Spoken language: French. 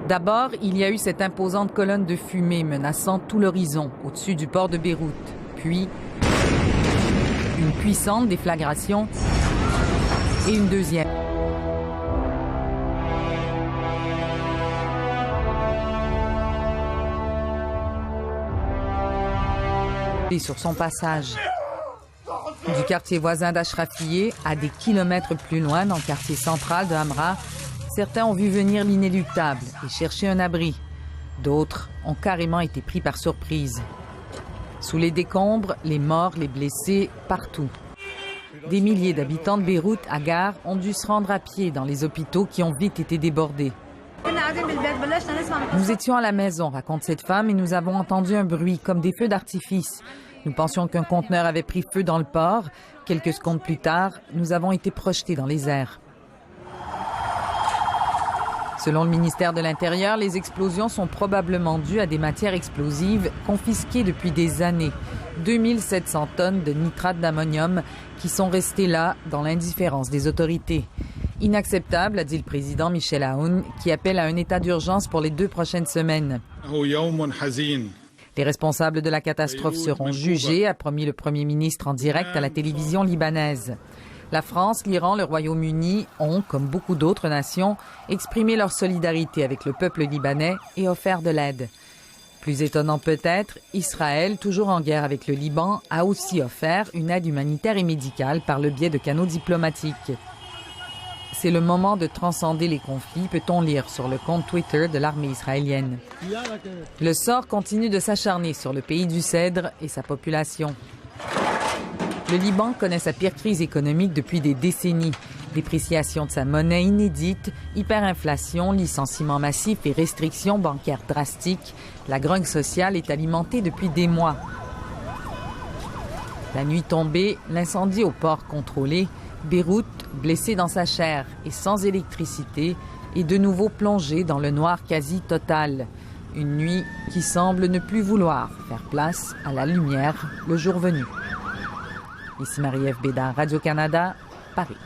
D'abord, il y a eu cette imposante colonne de fumée menaçant tout l'horizon au-dessus du port de Beyrouth. Puis, une puissante déflagration et une deuxième. Et sur son passage. Du quartier voisin d'Achrafiyeh à des kilomètres plus loin, dans le quartier central de Hamra, certains ont vu venir l'inéluctable et cherché un abri. D'autres ont carrément été pris par surprise. Sous les décombres, les morts, les blessés, partout. Des milliers d'habitants de Beyrouth, à Gare, ont dû se rendre à pied dans les hôpitaux qui ont vite été débordés. Nous étions à la maison, raconte cette femme, et nous avons entendu un bruit comme des feux d'artifice. Nous pensions qu'un conteneur avait pris feu dans le port. Quelques secondes plus tard, nous avons été projetés dans les airs. Selon le ministère de l'Intérieur, les explosions sont probablement dues à des matières explosives confisquées depuis des années. 2700 tonnes de nitrate d'ammonium qui sont restées là dans l'indifférence des autorités. Inacceptable, a dit le président Michel Aoun, qui appelle à un état d'urgence pour les 2 prochaines semaines. Les responsables de la catastrophe seront jugés, a promis le Premier ministre en direct à la télévision libanaise. La France, l'Iran, le Royaume-Uni ont, comme beaucoup d'autres nations, exprimé leur solidarité avec le peuple libanais et offert de l'aide. Plus étonnant peut-être, Israël, toujours en guerre avec le Liban, a aussi offert une aide humanitaire et médicale par le biais de canaux diplomatiques. C'est le moment de transcender les conflits, peut-on lire sur le compte Twitter de l'armée israélienne. Le sort continue de s'acharner sur le pays du Cèdre et sa population. Le Liban connaît sa pire crise économique depuis des décennies. Dépréciation de sa monnaie inédite, hyperinflation, licenciements massifs et restrictions bancaires drastiques. La grogne sociale est alimentée depuis des mois. La nuit tombée, l'incendie au port contrôlé, Beyrouth, blessé dans sa chair et sans électricité, est de nouveau plongé dans le noir quasi total. Une nuit qui semble ne plus vouloir faire place à la lumière le jour venu. Ici Marie-Ève Bédard, Radio-Canada, Paris.